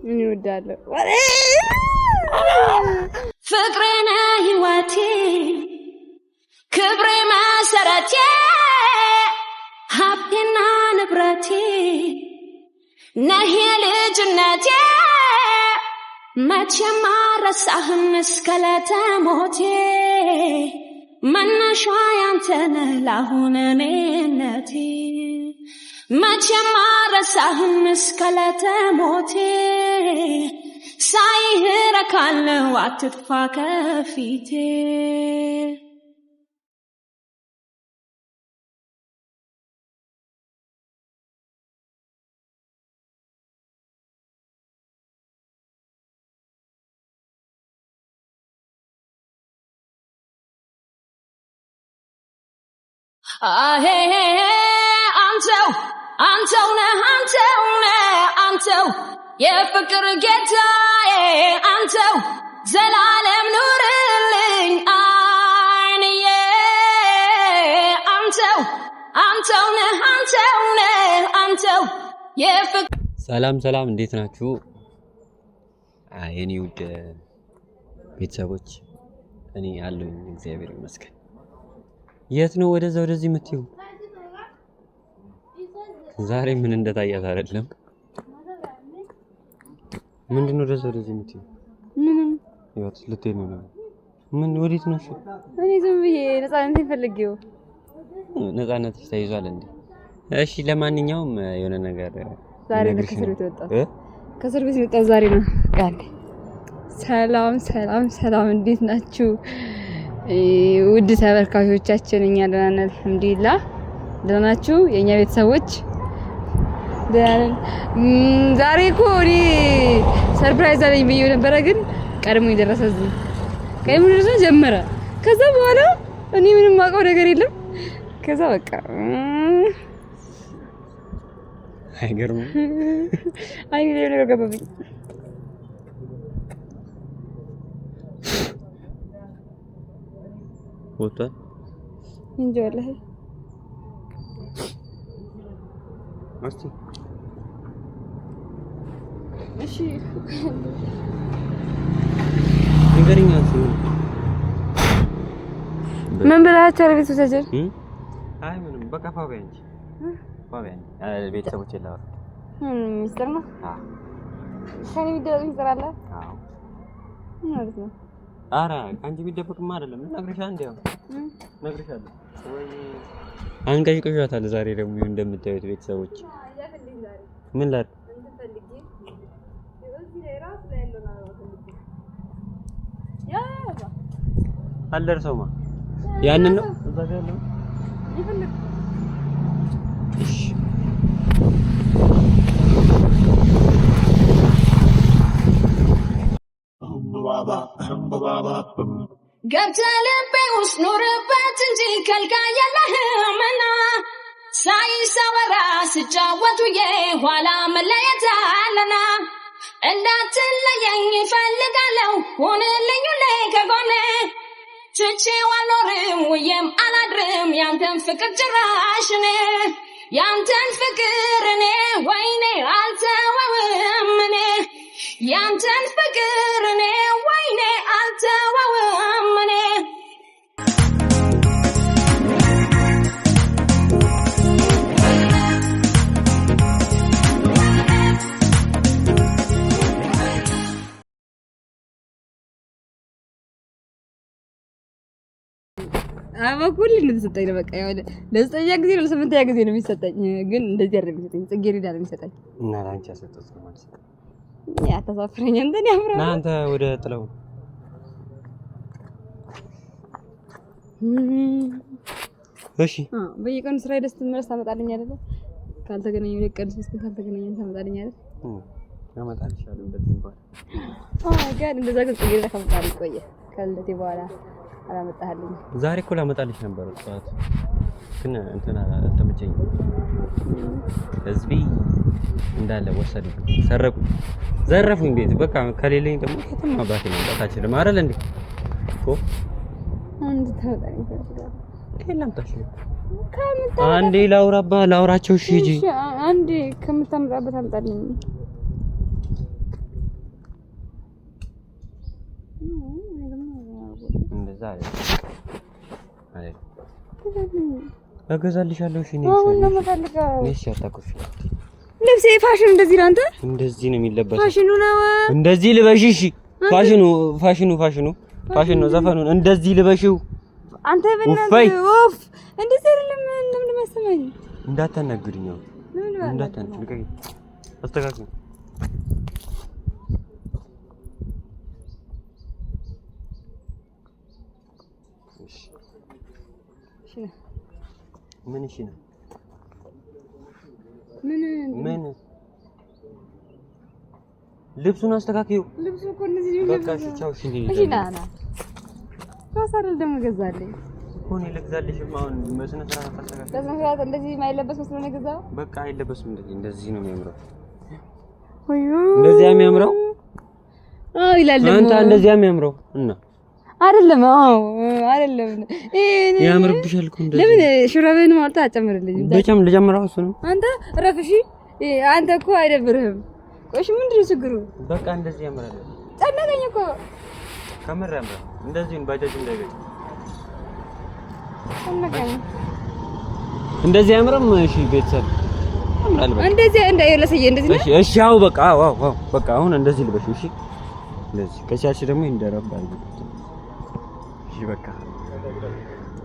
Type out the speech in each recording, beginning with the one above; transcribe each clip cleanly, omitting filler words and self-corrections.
ምን ይወዳለሁ ፍቅሬና ህይወቴ ክብሬ መሰረቴ ሀብቴና ንብረቴ ነህ ልጅነቴ መቼም አልረሳህም እስከ ዕለተ ሞቴ መነሻዬ አንተ ነህ ለአሁን እኔነቴ መቼም አልረሳህም እስከ ዕለተ ሞቴ ሳይህ እረካለሁ አትጥፋ ከፊቴ አንተው ነህ አንተው የፍቅር ጌታዬ አንተው ዘላለም ኑርልኝ አይንዬ አንተው ነህ አንተው የፍቅር ሰላም እንዴት ናችሁ? የኔ ውድ ቤተሰቦች እኔ አለሁኝ እግዚአብሔር ይመስገን። የት ነው ወደዚህ የምትይው? ዛሬ ምን እንደታያት አይደለም። ምንድነው ወደዚህ የምትይው? ይወት ልትሄድ ነው? ምን ወዴት ነው? እኔ ዝም ብዬ ነፃነቴን ፈልጌው። ነፃነትሽ ተይዟል እንዴ? እሺ ለማንኛውም የሆነ ነገር ዛሬ ከእስር ቤት ወጣሁ። ከእስር ቤት ወጣሁ ዛሬ ነው ቃል። ሰላም እንዴት ናችሁ? ውድ ተመልካቾቻችን እኛ ደህና ነን አልሐምዱሊላህ። ደህና ናችሁ የኛ ቤተሰቦች? ዛሬ እኮ እኔ ሰርፕራይዝ አለኝ ብዬ ነበረ፣ ግን ቀድሞ የደረሰ ጀመረ። ከዛ በኋላ እኔ ምንም ማውቀው ነገር የለም። ከዛ በቃ አይገርም። አይ ነገር ገባብኝ። ወጣ እንጂ ወላሂ ማስቲ እሺ ንገሪኝ። ምን ብላችሁ ቤተሰቦቻችን? አይ ምንም በቃ ፋቢያን ቤተሰቦች የለውም። ሚስጥር ነው። ከኔ የሚደበቅ ሚስጥር አለ? አዎ ማለት ነው። ኧረ ከአንቺ የሚደበቅማ አይደለም። ነግሬሻለሁ። ወይ አንቀሽቅሻታል። ዛሬ ደግሞ እንደምታዩት ቤተሰቦች ምን ላድርግ? አልደርሰውማ ያንን ነው እዛ ጋር ያለው ይፈልግ። እሺ ገብተህ ልቤ ውስጥ ኖርበት እንጂ ከልካይ የለህምና ሳይሰወራ ስጫወት ውዬ ኋላ መለየት አለና እንዳትለየኝ እፈልጋለሁ ሁንልኝ ሁሌ ከጎኔ ትቼው አልኖርም ውዬም አላድርም ያንተን ፍቅር ጭራሽ እኔ ያንተን ፍቅር እኔ ወይኔ አልተወውም እኔ ያንተን ፍቅር እኔ ወይኔ አልተወውም እኔ አባኩል እንደተሰጠኝ ነው። በቃ ያው ለዘጠኛ ጊዜ ነው ለስምንተኛ ጊዜ ነው የሚሰጠኝ፣ ግን እንደዚህ አይደለም የሚሰጠኝ። ጽጌረዳ ነው የሚሰጠኝ እና ላንቺ ያሰጠው ነው ማለት ነው። ያ ተሳፍረኝ እንትን ያምራ እናንተ ወደ ጥለው እሺ። በየቀኑ ስራ ደስ ትመለስ ታመጣልኝ አይደል? ካልተገናኘ ለቀን ሶስት ካልተገናኘ ታመጣልኝ አይደል? አመጣልሻለሁ እንደዚህ እንኳን ጋር እንደዛ ግን ጽጌረዳ ካመጣልኝ ቆየ ከልደቴ በኋላ አላመጣልኝ። ዛሬ እኮ ላመጣልሽ ነበር ጠዋት፣ ግን እንትና አልተመቸኝም። ህዝቢ እንዳለ ወሰዱ፣ ሰረቁ፣ ዘረፉኝ ቤት። በቃ ከሌለኝ ደግሞ ከተማ ባቴ ማምጣት አልችልም አይደል እንዴ? እኮ አንድ ታውጣኝ ይፈልጋል። ከላም ታሽ አንዴ ላውራቸው። እሺ ሂጂ። አንዴ ከምታመጣበት አምጣልኝ። እንደዛ አይደል እገዛልሻለሁ። እሺ ነው የምፈልገው። እሺ አታኩሽ። ልብሴ ፋሽን እንደዚህ ነው። አንተ እንደዚህ ነው የሚለበሰው። ፋሽኑ ነው እንደዚህ ልበሽ። እሺ ፋሽኑ ነው ዘፈኑን እንደዚህ ልበሽው። አንተ በእናትህ ኦፍ እንደዚህ አይደለም። ለምን ማሰማኝ እንዳታናግሪኝ ነው እንዳታናግሪኝ። አስተካክል። ምን እሺ ነው ምን ልብሱን አስተካክዩ። ልብሱ እኮ እንደዚህ ነው። በቃ እሺ ቻው። እሺ ና ታሳረል ደግሞ ገዛልኝ እኮ ነው ልግዛልሽ። አሁን መስነ ስርዓት አስተካክል። በስነ ስርዓት እንደዚህ የማይለበስ መስሎ ነው የገዛው። በቃ አይለበስም። እንደዚህ ነው የሚያምረው። ወዮ እንደዚህ የሚያምረው ይላል ደግሞ አንተ እንደዚህ የሚያምረው እና አይደለም። አይደለም ያምርብሻል እኮ እንደዚህ። ለምን ሹራብህን ማለት አጨምርልኝ። በጣም ልጀምረው እሱ ነው። አንተ ረፍሺ አንተ እኮ አይደብርህም። ቆሽ ምንድነው ችግሩ? በቃ እንደዚህ ያምራል። ጨነቀኝ እኮ ከምር ያምራል። እንደዚህ ባጃጅ እንዳይገጭ ጨነቀኝ። እንደዚህ ያምራም። እሺ ቤተሰብ ያምራል። በቃ እንደዚህ እንዳይለሰየ እንደዚህ ነው። እሺ አው በቃ አው በቃ አሁን እንደዚህ ልበሽ። እሺ እንደዚህ ከቻልሽ ደግሞ እንደረብ አድርጊ። እሺ በቃ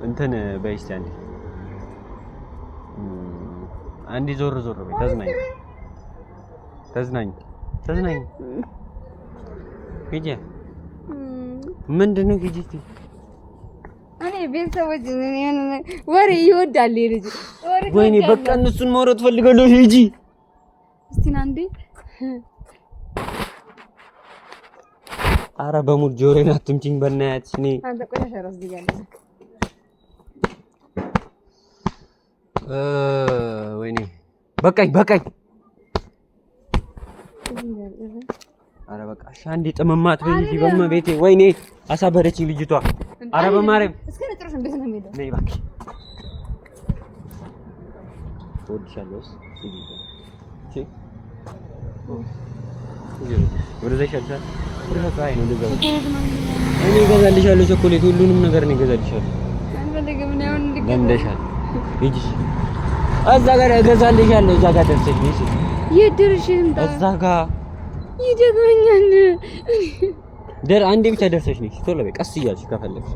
እንትን በይስቲ አንዴ ዞር በይ። ተዝናኝ ሂጂ። ምንድነው ሂጂ? እኔ ቤተሰቦች ወሬ ይወዳል ልጅ ወሬ። ወይኔ በቃ እነሱን ማውራት ፈልጋለሁ። ሂጂ እስቲ አንዴ። ኧረ በሙድ ጆሮዬን አትምጪኝ በእናትሽ። እኔ አንተ ቆሻሻ ራስ ዲጋለህ። ወይኔ በቃኝ። ኧረ በቃ እሺ አንዴ ጥመማት በይዚ በመቤቴ። ወይኔ አሳበደችኝ ልጅቷ። ኧረ በማርያም እስከ ነጥሮሽ እንዴት ነው የሚሄደው? ነይ እባክሽ ወድሻለሁስ እሺ እኔ እገዛልሻለሁ ቸኮሌት፣ ሁሉንም ነገር እኔ እገዛልሻለሁ። ለምደሻል። ሂጂ እዛ ጋር እገዛልሻለሁ። እዛ ጋር ደርሰሽ ነሽ። የት ደርሼ ልምጣ? እዛ ጋር ይደግመኛል። አንዴ ብቻ ደርሰሽ ነሽ። ቶሎ በይ፣ ቀስ እያልሽ ከፈለግሽ።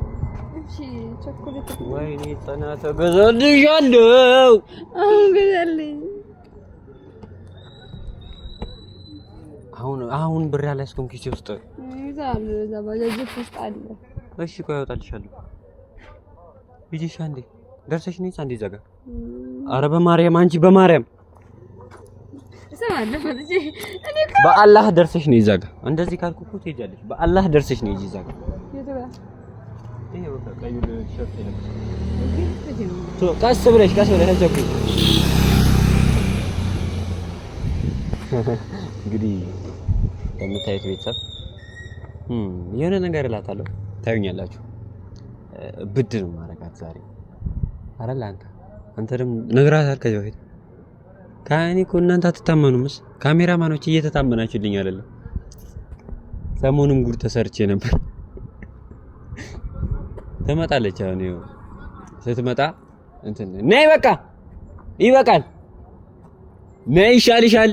እሺ ቸኮሌት። ወይኔ ጽናት እገዛልሻለሁ። አሁን እገዛልኝ። አሁን ብር ያላስኩም ኪሴ ውስጥ ይዛል። እዛ ባጃጅ ውስጥ አለ። እሺ ቆይ አወጣልሻለሁ። ሂጂሽ አንዴ ደርሰሽ ነኝ። አንዴ እዛ ጋር። ኧረ በማርያም አንቺ በማርያም ሰማለሁ ማለት እኔ በአላህ ደርሰሽ ነኝ እዛ ጋር። እንደዚህ ካልኩ እኮ ትሄጃለሽ። በአላህ ደርሰሽ ነኝ እዛ ጋር። ይሄ በቃ ቀዩ ሸርት ነው። ቀስ ብለሽ አትቸኩይ። እንግዲህ በምታዩት ቤተሰብ የሆነ ነገር እላታለሁ። ታዩኛላችሁ። ብድር ማረጋት ዛሬ አይደል? አንተ ደግሞ ነግራታል ከዚህ በፊት። ካኒ እኮ እናንተ አትታመኑምስ? ካሜራማኖች እየተታመናችሁልኝ አይደለም? ሰሞኑን ጉድ ተሰርቼ ነበር። ትመጣለች። አሁን ይኸው ስትመጣ እንትን ነይ በቃ ይበቃል፣ ነይ ይሻልሻል።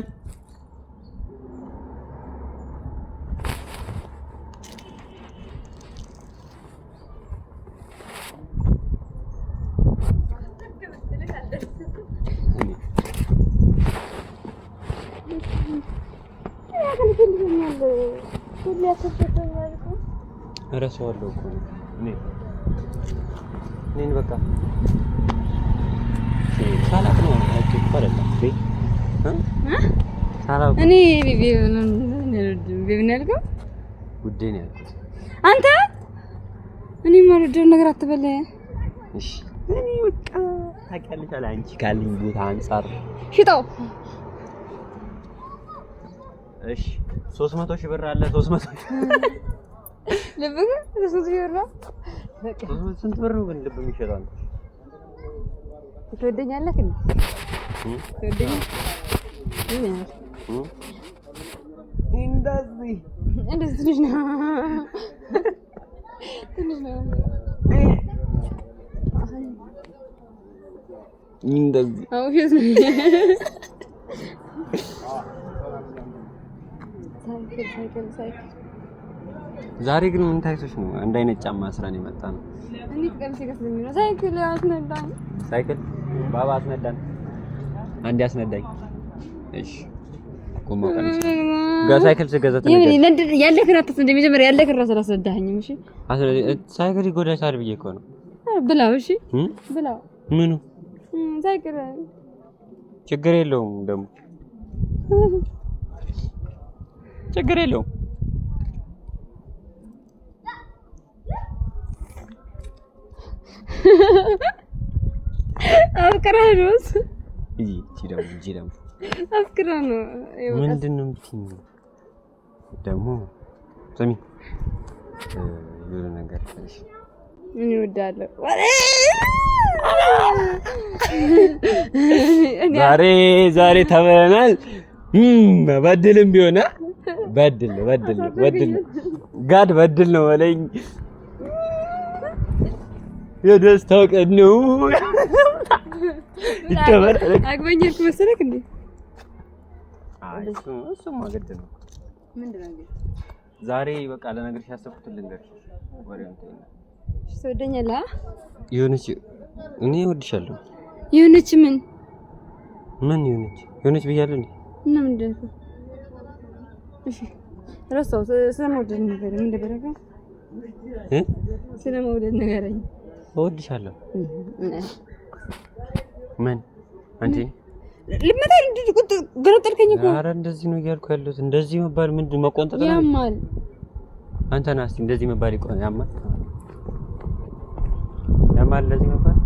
እረሳዋለሁ እኮ እኔን በቃ ሳላቅ ነው አይደለም እኔ ቤቢ ነው ያልከው ውዴ ነው ያልኩት። አንተ እኔ ማረደው ነገር አትበል እሺ። እኔ በቃ ታውቂያለሽ አለ አንቺ ካለኝ ቦታ አንፃር ሽጠው እሺ 300 ሺህ ብር አለ። 300 ልብህ 300 ሺህ ብር ነው። በቃ ስንት ብር ነው ግን ልብ የሚሸጠው? አንተ ትወደኛለህ እንዴ? ትወደኛለህ? እንደዚህ ትንሽ ነው። እንደዚህ አውሽስ ሳይክል ዛሬ ግን ምን ታይቶሽ ነው? አንድ አይነት ጫማ አስራን የመጣ ነው። እንዴት ቀምሴ ከስለኝ ነው ሳይክል ያስነዳኝ። ሳይክል ባባ አስነዳን። አንድ ያስነዳኝ። እሺ ቆሞ ቀምሴ ሳይክል ስገዛ ተነገር ያለከን አጥተህ እንደመጀመሪያ ያለከን ራስ አስነዳኸኝም። እሺ ሳይክል ይጎዳሻል ብዬ እኮ ነው። ብላው እሺ ብላው። ምኑ ሳይክል ችግር የለውም ደግሞ ችግር የለውም። አፍቅረህ ነው ደግሞ አፍቅረህ ነው። ምንድን ነው የምትይኝ ደግሞ? ስሚ የሆነ ነገር ትንሽ ምን ይወዳለሁ ዛሬ ተበላናል። በድልም ቢሆን በድል ጋድ በድል ነው በለኝ። የደስታው ቀን ነው። ይተበል አግበኝልኩ መሰለክ እንዴ? እሱማ ግድ ነው። ምንድነው እንዴ? ዛሬ በቃ ለነገርሽ ያሰብኩት ልንገርሽ። ወሬውን ተይና እሺ ትወደኛለህ? ይሁንሽ እኔ እወድሻለሁ። ይሁንሽ ምን ይሁንሽ ብያለሁ እንዴ? እና ምንድን ነው? እሺ ረሳው። ስለመውደድ ነገር ምን እንደበረከ ስለመውደድ ነገረኝ። እወድሻለሁ። ምን አንቺ ልመታኝ እንዴ? ገረጠልከኝ እኮ። ኧረ እንደዚህ ነው እያልኩ ያለሁት። እንደዚህ መባል ምንድን መቆንጠጥ ነው? ያማል። አንተ ና እስኪ እንደዚህ መባል ያማል። እንደዚህ መባል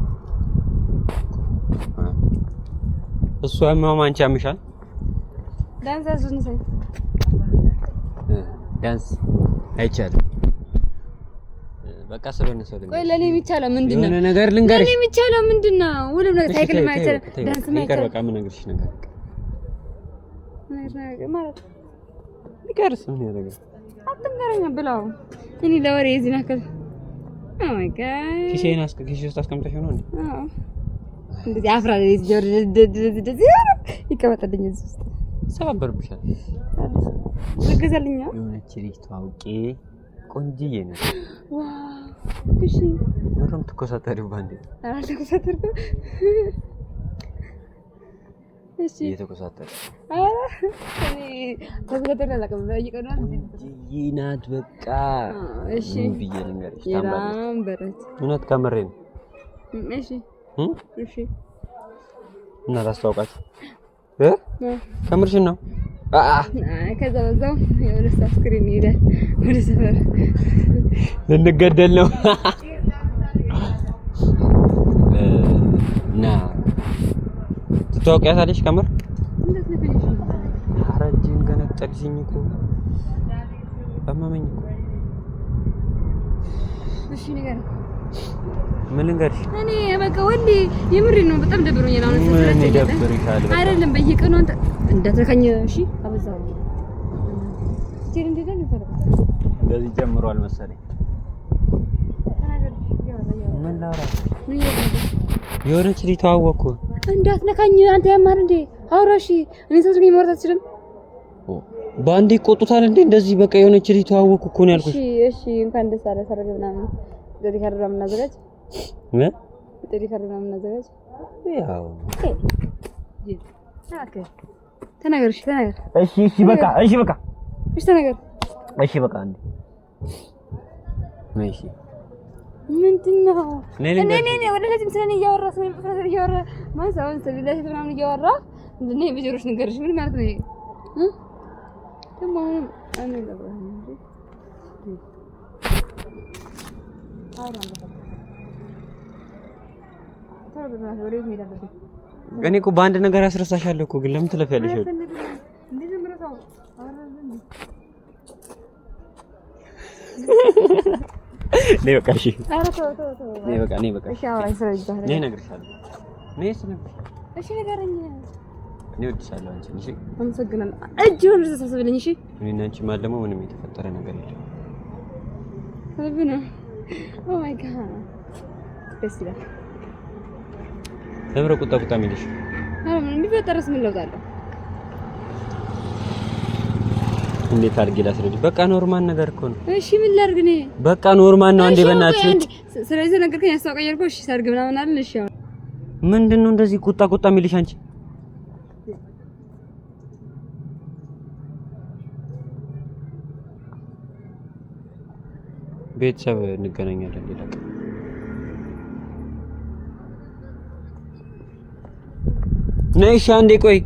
እሱ ያማው አንቺ ያምሻል። ዳንስ አይቻልም። በቃ ስለሆነ ሰው ልንገርሽ። ቆይ ለኔ የሚቻለው ምንድነው? የሆነ ነገር ልንገርሽ። ለኔ የሚቻለው ምንድነው? ሁሉም ነገር ሳይክል ማይቻል ዳንስ ማይቻል። በቃ ምን ነገርሽ ነገር ማለት ቢቀርስ ምን ያደርጋል? አትንገረኝ ብላው እኔ ለወሬ እዚህ ናከል ኦ ማይ ጋድ ኪሴ ውስጥ አስቀምጠሽ ነው እንዴ? አዎ እንደዚህ አፍራ ለዚህ ጆርጅ ይቀመጥልኝ እዚህ ውስጥ ሰባበርብሻል። ለገዛልኝ የሆነች ልጅ ተዋውቄ ቆንጂዬ ነች። ዋው እሺ ምንም ትኮሳተሪው ባንዴ ተኮሳተርኩ። እሺ እየተኮሳተረ እኔ ተኮሳተር አላውቅም። በየቀኑ ቆንጂዬ ናት በቃ። እሺ ብዬ ልንገርሽ ታምራለች። በረት እውነት ከምሬ ነው። እሺ እሺ እና ላስተዋውቃት ከምርሽን ነው? ከዛ በዛው የሆነ ስክሪን ይሄዳል ወደ ሰፈር ልንገደል ነው እና ትተዋወቂያታለሽ? ከምር እንዴት ነው ፈንሽ? አረጅን ገነጠልሽኝ እኮ አመመኝ እኮ። እሺ ንገረኝ። ምን ልንገርሽ? እኔ በቃ ወንዴ የምሬን ነው። በጣም ደብሮኛል። አሁን ምን ይደብርሻል? አይደለም በየቀኑ አንተ እንዳትነካኝ። እሺ አበዛው ስቲል እንዴት ነው ይፈረድ? እንደዚህ ጀምሯል መሰለኝ። ምን ላውራ? የሆነች ልጅ ተዋወቅኩ። እንዳትነካኝ አንተ ያማር እንዴ? አውራሺ እኔ ሰው ግን ማውራት አትችልም። ባንዴ ቆጡታል እንዴ? እንደዚህ በቃ የሆነች ልጅ ተዋወቅኩ እኮ ነው ያልኩሽ። እሺ እንኳን ደስ አለ ሰርግ ምናምን እንደዚህ ካርድ ምናምን እናዘጋጅ። እንደዚህ ካርድ ምናምን እናዘጋጅ። ያው ተናገር። እሺ በቃ ተናገር። እሺ በቃ አንዴ ነይ። እሺ ምንድነው? እኔ ወደ ለዚህ ስለኔ እያወራህ ነው ፍራፍሬ እያወራህ ማለት አሁን ስለዚህ ምናምን እያወራህ እንዴ በጆሮሽ ንገርሽ ምን ማለት ነው? ደግሞ እኔ ለብራህ እንዴ እኔ እኮ በአንድ ነገር አስረሳሻለሁ እኮ ግን ለምን ትለፊያለሽ? ነይ በቃ እሺ። ነይ በቃ እሺ። አውራኝ ስለዚህ ነይ እነግርሻለሁ። ነይ እሺ ንገረኝ። እኔ እወድሻለሁ አንቺ። እሺ አመሰግናለሁ። እጅውን ተሳስብልኝ። እሺ እኔና አንቺ ማለት ደግሞ ምንም የተፈጠረ ነገር የለም። አብና ኦ ማይ ጋድ ደስ ይላል። ለምረ ቁጣ የሚልሽ ምን ቢፈጠርስ ምን ለውጥ አለው? እንዴት አድርጌ ላስረጅ? በቃ ኖርማል ነገር እኮ ነው። እሺ ምን ላድርግ እኔ? በቃ ኖርማል ነው። አንዴ በእናትሽ ስለዚህ ነገርከኝ ያስታውቀኛል እኮ። እሺ ሰርግ ምናምን አይደል? እሺ አሁን ምንድነው እንደዚህ ቁጣ የሚልሽ አንቺ? ቤተሰብ እንገናኛለን ሌላ ቀን። ነይ እሺ አንዴ ቆይ